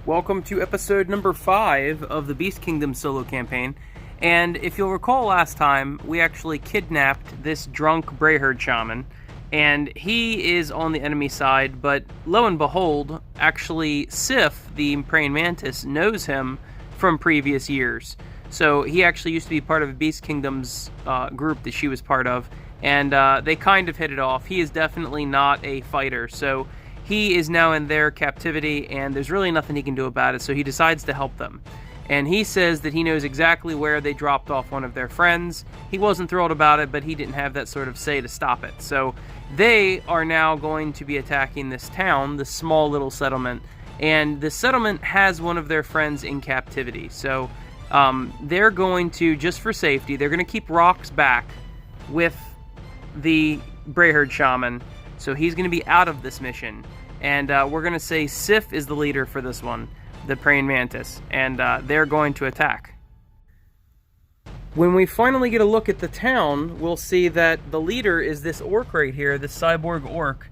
Welcome to episode number 5 of the Beast Kingdom solo campaign. And if you'll recall last time, we actually kidnapped this drunk Brayherd shaman, and he is on the enemy side, but lo and behold, actually Sif, the praying mantis, knows him from previous years. So he actually used to be part of Beast Kingdom's group that she was part of, and they kind of hit it off. He is definitely not a fighter, so he is now in their captivity, and there's really nothing he can do about it, so he decides to help them. And he says that he knows exactly where they dropped off one of their friends. He wasn't thrilled about it, but he didn't have that sort of say to stop it. So they are now going to be attacking this town, this small little settlement, and the settlement has one of their friends in captivity. So they're going to, just for safety, they're going to keep Rocks back with the Brayherd shaman, so he's going to be out of this mission. And we're going to say Sif is the leader for this one, the praying mantis, and they're going to attack. When we finally get a look at the town, we'll see that the leader is this orc right here, this Cyborg Orc.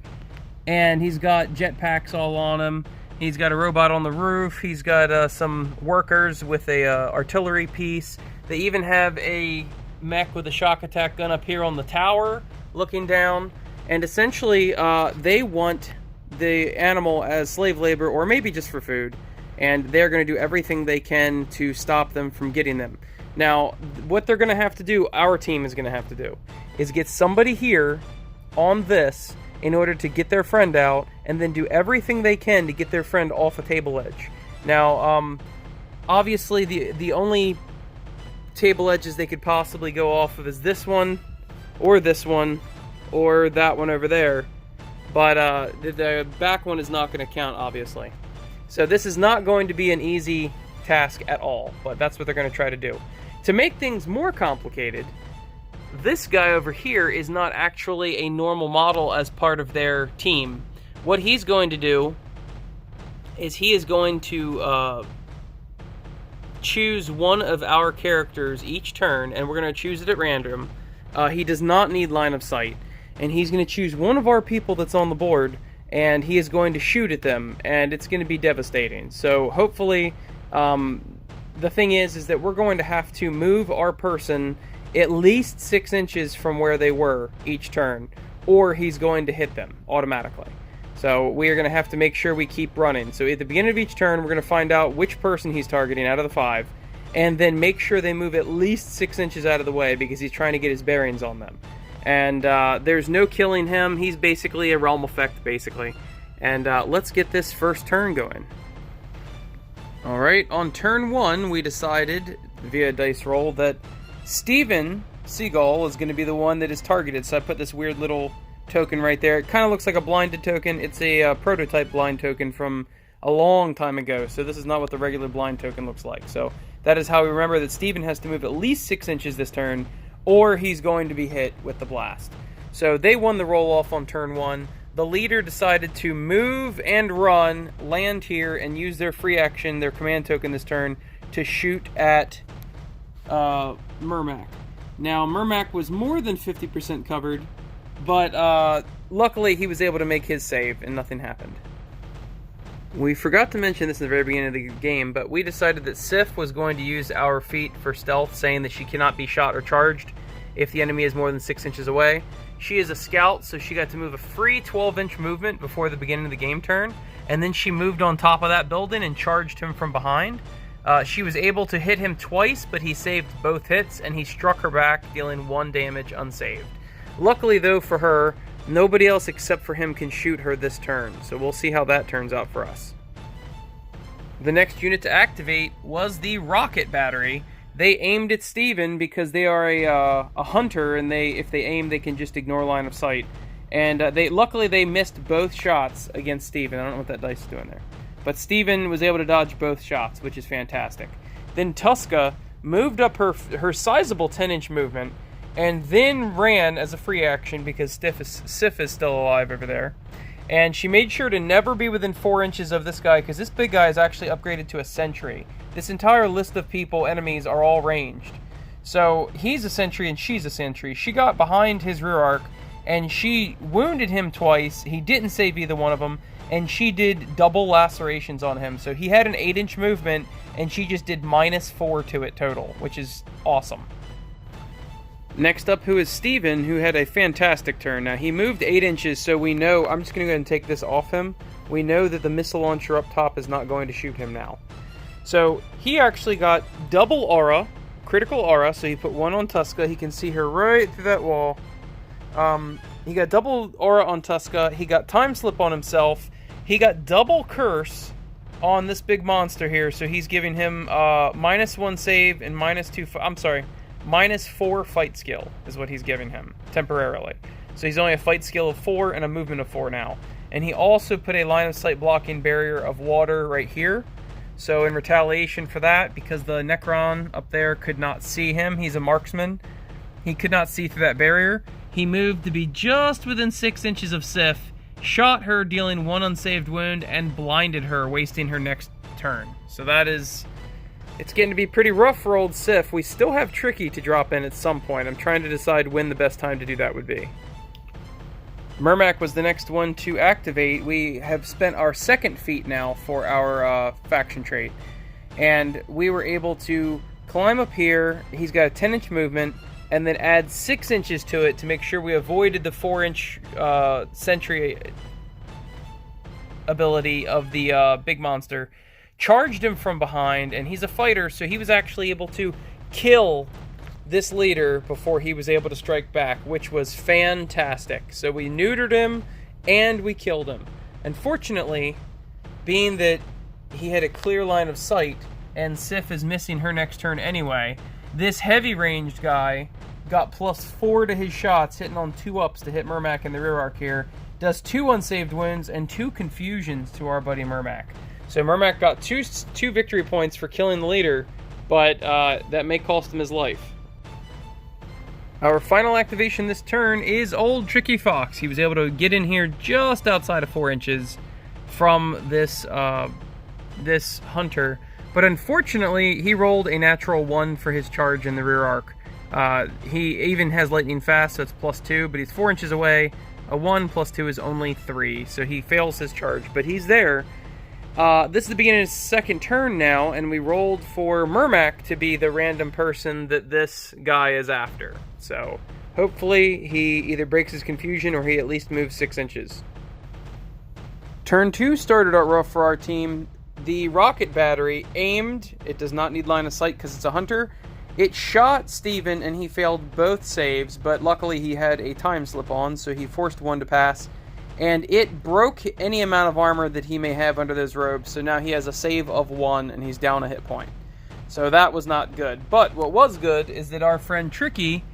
And he's got jetpacks all on him. He's got a robot on the roof. He's got some workers with a artillery piece. They even have a mech with a shock attack gun up here on the tower, looking down. And essentially, they want the animal as slave labor, or maybe just for food, and they're going to do everything they can to stop them from getting them. Now, what they're going to have to do, our team is going to have to do, is get somebody here on this in order to get their friend out, and then do everything they can to get their friend off a table edge. Now, obviously, the only table edges they could possibly go off of is this one, or that one over there. But the back one is not going to count, obviously. So this is not going to be an easy task at all, but that's what they're going to try to do. To make things more complicated, this guy over here is not actually a normal model as part of their team. What he's going to do is he is going to choose one of our characters each turn, and we're going to choose it at random. He does not need line of sight. And he's going to choose one of our people that's on the board, and he is going to shoot at them, and it's going to be devastating. So hopefully, the thing is that we're going to have to move our person at least 6 inches from where they were each turn, or he's going to hit them automatically. So we are going to have to make sure we keep running. So at the beginning of each turn, we're going to find out which person he's targeting out of the 5, and then make sure they move at least 6 inches out of the way, because he's trying to get his bearings on them. And there's no killing him. He's basically a realm effect, basically. And let's get this first turn going. Alright, on turn 1, we decided, via dice roll, that Steven Seagull is going to be the one that is targeted. So I put this weird little token right there. It kind of looks like a blinded token. It's a prototype blind token from a long time ago. So this is not what the regular blind token looks like. So that is how we remember that Steven has to move at least 6 inches this turn, or he's going to be hit with the blast. So they won the roll-off on turn 1. The leader decided to move and run, land here, and use their free action, their command token this turn, to shoot at Mermac. Now, Mermac was more than 50% covered, but luckily he was able to make his save, and nothing happened. We forgot to mention this in the very beginning of the game, but we decided that Sif was going to use our feat for stealth, saying that she cannot be shot or charged if the enemy is more than 6 inches away. She is a scout, so she got to move a free 12-inch movement before the beginning of the game turn, and then she moved on top of that building and charged him from behind. She was able to hit him twice, but he saved both hits, and he struck her back, dealing 1 damage unsaved. Luckily, though, for her, nobody else except for him can shoot her this turn, so we'll see how that turns out for us. The next unit to activate was the rocket battery. They aimed at Steven because they are a hunter, and if they aim, they can just ignore line of sight. And luckily they missed both shots against Steven. I don't know what that dice is doing there. But Steven was able to dodge both shots, which is fantastic. Then Tuska moved up her sizable 10-inch movement, and then ran as a free action because Sif is still alive over there. And she made sure to never be within 4 inches of this guy, because this big guy is actually upgraded to a sentry. This entire list of enemies are all ranged. So he's a sentry and she's a sentry. She got behind his rear arc, and she wounded him twice. He didn't save either one of them. and she did double lacerations on him. So he had an 8-inch movement, and she just did -4 to it total, which is awesome. Next up, who is Steven, who had a fantastic turn. Now, he moved 8 inches, so we know... I'm just going to go ahead and take this off him. We know that the missile launcher up top is not going to shoot him now. So, he actually got double aura, critical aura, so he put 1 on Tuska. He can see her right through that wall. He got double aura on Tuska. He got time slip on himself. He got double curse on this big monster here, so he's giving him -1 save and -2... I'm sorry... -4 fight skill is what he's giving him, temporarily. So he's only a fight skill of 4 and a movement of 4 now. And he also put a line of sight blocking barrier of water right here. So in retaliation for that, because the Necron up there could not see him, he's a marksman, he could not see through that barrier, he moved to be just within 6 inches of Sif, shot her, dealing 1 unsaved wound, and blinded her, wasting her next turn. So that is... It's getting to be pretty rough for old Sif. We still have Tricky to drop in at some point. I'm trying to decide when the best time to do that would be. Murmak was the next one to activate. We have spent our 2nd feat now for our faction trait. And we were able to climb up here. He's got a 10-inch movement, and then add 6 inches to it to make sure we avoided the 4-inch sentry ability of the big monster. Charged him from behind, and he's a fighter, so he was actually able to kill this leader before he was able to strike back, which was fantastic. So we neutered him, and we killed him. Unfortunately, being that he had a clear line of sight, and Sif is missing her next turn anyway, this heavy-ranged guy got +4 to his shots, hitting on 2 ups to hit Murmak in the rear arc here, does 2 unsaved wounds, and 2 confusions to our buddy Murmak. So Murmak got two victory points for killing the leader, but that may cost him his life. Our final activation this turn is old Tricky Fox. He was able to get in here just outside of 4 inches from this this hunter, but unfortunately he rolled a natural 1 for his charge in the rear arc. He even has lightning fast, so it's +2, but he's 4 inches away. A 1 + 2 is only 3, so he fails his charge, but he's there. This is the beginning of his 2nd turn now, and we rolled for Murmak to be the random person that this guy is after. So, hopefully he either breaks his confusion or he at least moves 6 inches. Turn 2 started out rough for our team. The rocket battery aimed. It does not need line of sight because it's a hunter. It shot Steven, and he failed both saves, but luckily he had a time slip on, so he forced 1 to pass. And it broke any amount of armor that he may have under those robes, so now he has a save of 1, and he's down a hit point. So that was not good. But what was good is that our friend Tricky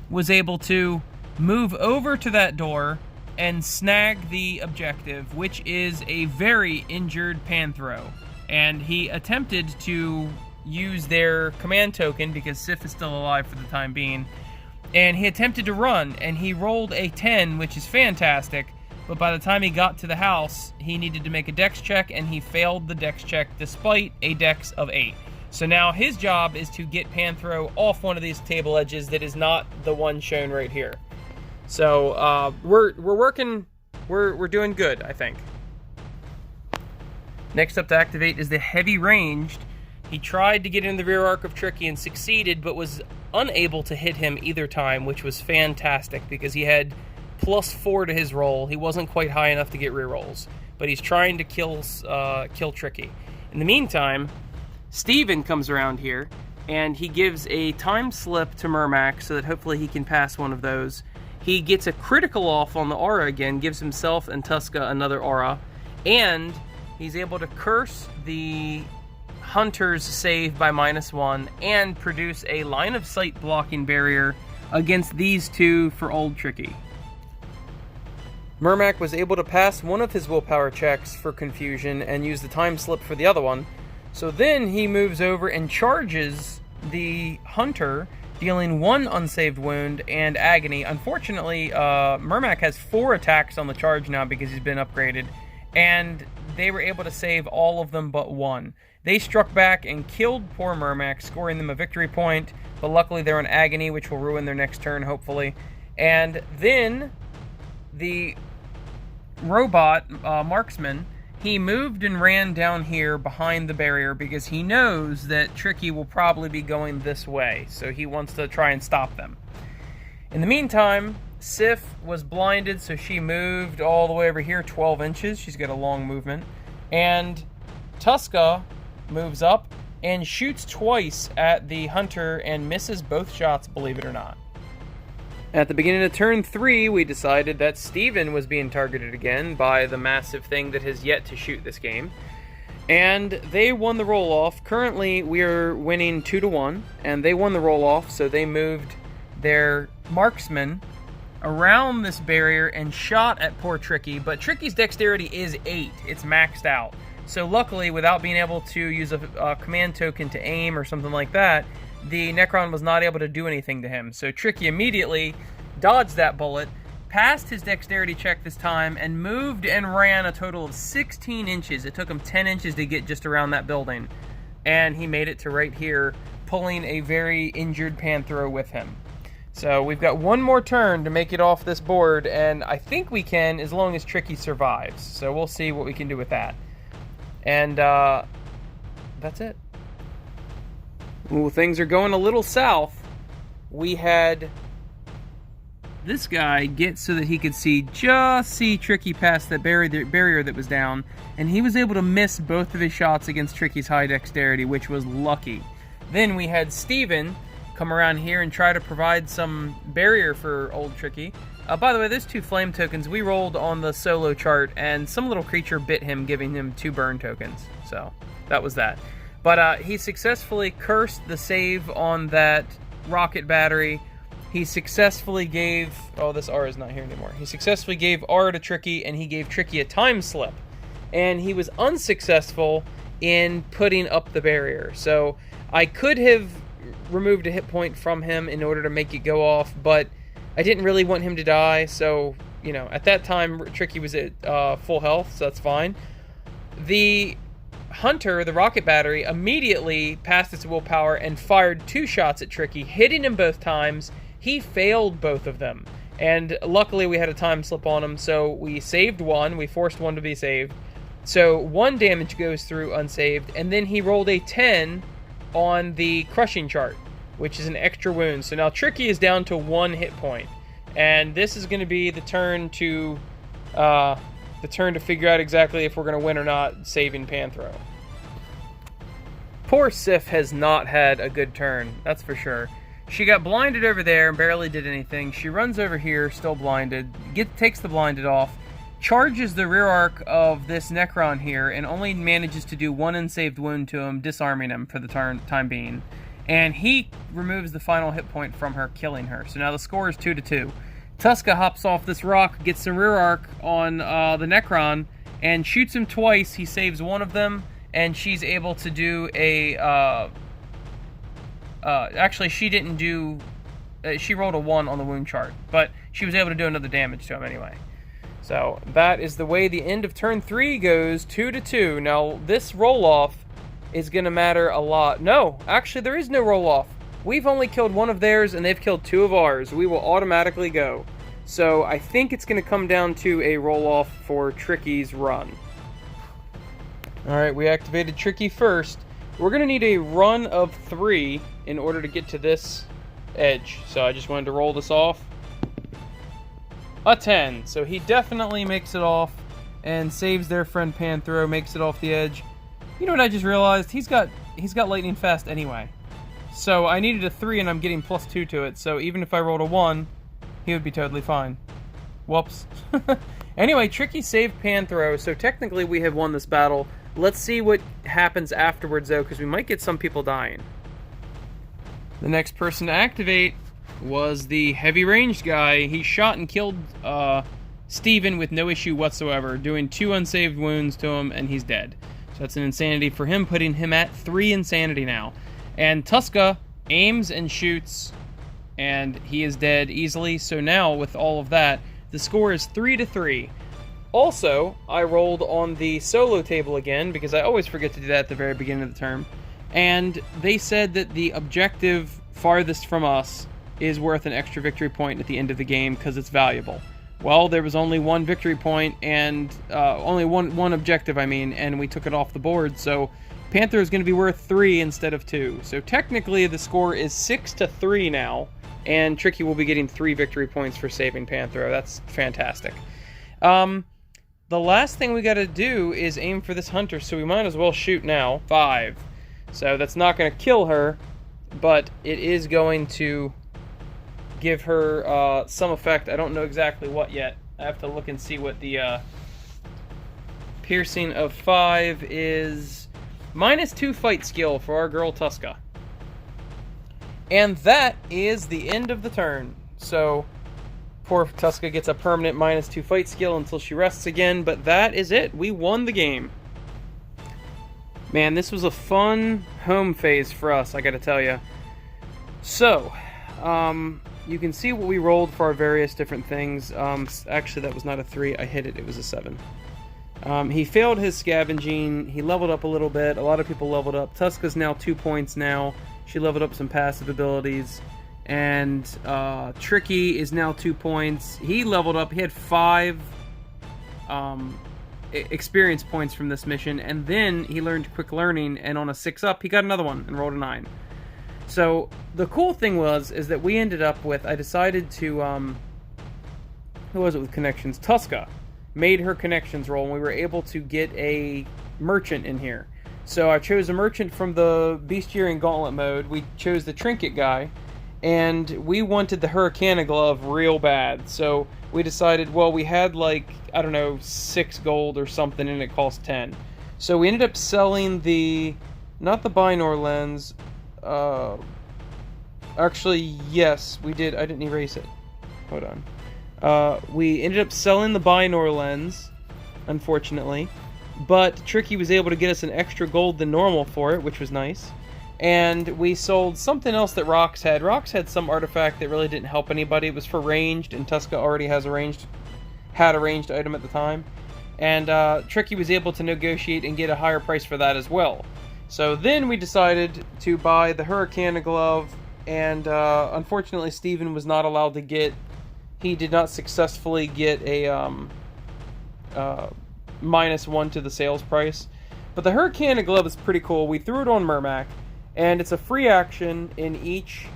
was able to move over to that door and snag the objective, which is a very injured Panthro. And he attempted to use their command token, because Sif is still alive for the time being, and he attempted to run, and he rolled a 10, which is fantastic. But by the time he got to the house, he needed to make a dex check, and he failed the dex check despite a dex of 8. So now his job is to get Panthro off one of these table edges that is not the one shown right here. So we're working, we're doing good, I think. Next up to activate is the heavy ranged. He tried to get in the rear arc of Tricky and succeeded, but was unable to hit him either time, which was fantastic because he had +4 to his roll. He wasn't quite high enough to get rerolls, but he's trying to kill Tricky. In the meantime, Steven comes around here, and he gives a time slip to Murmak so that hopefully he can pass one of those. He gets a critical off on the aura again, gives himself and Tuska another aura, and he's able to curse the hunter's save by -1 and produce a line of sight blocking barrier against these two for old Tricky. Murmak was able to pass one of his willpower checks for confusion and use the time slip for the other one. So then he moves over and charges the hunter, dealing 1 unsaved wound and agony. Unfortunately, Murmak has 4 attacks on the charge now because he's been upgraded, and they were able to save all of them but 1. They struck back and killed poor Murmak, scoring them a victory point, but luckily they're on agony, which will ruin their next turn, hopefully. And then the robot marksman, he moved and ran down here behind the barrier because he knows that Tricky will probably be going this way, so he wants to try and stop them. In the meantime, Sif was blinded, so she moved all the way over here 12 inches. She's got a long movement. And Tuska moves up and shoots twice at the hunter and misses both shots, believe it or not. At the beginning of turn 3, we decided that Steven was being targeted again by the massive thing that has yet to shoot this game. And they won the roll-off. Currently, we are winning 2-1, and they won the roll-off, so they moved their marksman around this barrier and shot at poor Tricky, but Tricky's dexterity is 8. It's maxed out. So luckily, without being able to use a command token to aim or something like that, the Necron was not able to do anything to him. So Tricky immediately dodged that bullet, passed his dexterity check this time, and moved and ran a total of 16 inches. It took him 10 inches to get just around that building. And he made it to right here, pulling a very injured Panthro with him. So we've got one more turn to make it off this board, and I think we can as long as Tricky survives. So we'll see what we can do with that. And that's it. Ooh, things are going a little south. We had this guy get so that he could see Tricky past that barrier that was down, and he was able to miss both of his shots against Tricky's high dexterity, which was lucky. Then we had Steven come around here and try to provide some barrier for old Tricky. By the way, those 2 flame tokens we rolled on the solo chart, and some little creature bit him, giving him 2 burn tokens. So that was that. But he successfully cursed the save on that rocket battery. He successfully gave... Oh, this R is not here anymore. He successfully gave R to Tricky, and he gave Tricky a time slip. And he was unsuccessful in putting up the barrier. So I could have removed a hit point from him in order to make it go off, but I didn't really want him to die. So, you know, at that time, Tricky was at full health, so that's fine. The hunter, the rocket battery, immediately passed its willpower and fired 2 shots at Tricky, hitting him both times. He failed both of them, and luckily we had a time slip on him, so we saved one. We forced one to be saved, so 1 damage goes through unsaved, and then he rolled a 10 on the crushing chart, which is an extra wound. So now Tricky is down to 1 hit point, and this is going to be the turn to figure out exactly if we're going to win or not, saving Panthro. Poor Sif has not had a good turn, that's for sure. She got blinded over there and barely did anything. She runs over here, still blinded, takes the blinded off, charges the rear arc of this Necron here, and only manages to do 1 unsaved wound to him, disarming him for the time being. And he removes the final hit point from her, killing her. So now the score is 2-2. Tuska hops off this rock, gets the rear arc on the Necron, and shoots him twice. He saves one of them, and she's able to do a... actually, she didn't do... she rolled a 1 on the wound chart, but she was able to do another damage to him anyway. So that is the way the end of turn 3 goes, 2-2. Now, this roll-off is going to matter a lot. No, actually, there is no roll-off. We've only killed 1 of theirs, and they've killed 2 of ours. We will automatically go. So I think it's going to come down to a roll-off for Tricky's run. Alright, we activated Tricky first. We're going to need a run of 3 in order to get to this edge. So I just wanted to roll this off. A 10. So he definitely makes it off and saves their friend Panthro, makes it off the edge. You know what I just realized? He's got lightning fast anyway. So I needed a 3 and I'm getting +2 to it. So even if I rolled a 1, he would be totally fine. Whoops. Anyway, Tricky saved Panthro, so technically we have won this battle. Let's see what happens afterwards though, because we might get some people dying. The next person to activate was the heavy ranged guy. He shot and killed Steven with no issue whatsoever, doing 2 unsaved wounds to him, and he's dead. So that's an insanity for him, putting him at 3 insanity now. And Tuska aims and shoots, and he is dead easily. So now, with all of that, the score is 3-3. Also, I rolled on the solo table again, because I always forget to do that at the very beginning of the term. And they said that the objective farthest from us is worth an extra victory point at the end of the game because it's valuable. Well, there was only one victory point and only one objective, I mean, and we took it off the board. So Panther is going to be worth 3 instead of 2. So technically the score is 6-3 now, and Tricky will be getting 3 victory points for saving Panther. That's fantastic. The last thing we got to do is aim for this hunter, so we might as well shoot now. 5. So that's not going to kill her, but it is going to give her some effect. I don't know exactly what yet. I have to look and see what the piercing of 5 is. -2 fight skill for our girl Tuska. And that is the end of the turn. So poor Tuska gets a permanent -2 fight skill until she rests again, but that is it. We won the game. Man, this was a fun home phase for us, I gotta tell you. So, you can see what we rolled for our various different things. Actually, that was not a 3. I hit it. It was a 7. He failed his scavenging. He leveled up a little bit. A lot of people leveled up. Tuska's now 2 points now. She leveled up some passive abilities. And Tricky is now 2 points. He leveled up. He had 5 experience points from this mission. And then he learned Quick Learning. And on a 6-up, he got another one and rolled a 9. So the cool thing is that we ended up with, I decided to, who was it with connections? Tuska made her connections roll, and we were able to get a merchant in here. So I chose a merchant from the Bestiary and Gauntlet mode. We chose the Trinket guy, and we wanted the Hurricane Glove real bad. So we decided, well, we had like, I don't know, 6 gold or something, and it cost 10. So we ended up selling not the Binor lens. Actually, yes, we did. I didn't erase it. Hold on. We ended up selling the Binor lens, unfortunately, but Tricky was able to get us an extra gold than normal for it, which was nice. And we sold something else that Rox had. Rox had some artifact that really didn't help anybody. It was for ranged, and Tuska already had a ranged item at the time. And Tricky was able to negotiate and get a higher price for that as well. So then we decided to buy the Hurricane Glove, and unfortunately Steven was not allowed to get, he did not successfully get a -1 to the sales price. But the Hurricane Glove is pretty cool. We threw it on Murmac, and it's a free action in each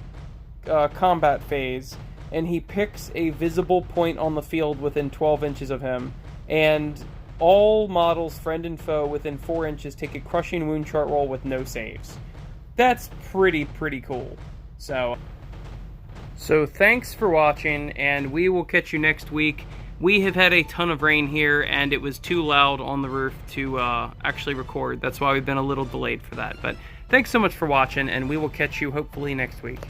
combat phase, and he picks a visible point on the field within 12 inches of him, and all models, friend and foe, within 4 inches take a crushing wound chart roll with no saves. That's pretty cool. So thanks for watching, and we will catch you next week. We have had a ton of rain here, and it was too loud on the roof to actually record. That's why we've been a little delayed for that. But thanks so much for watching, and we will catch you hopefully next week.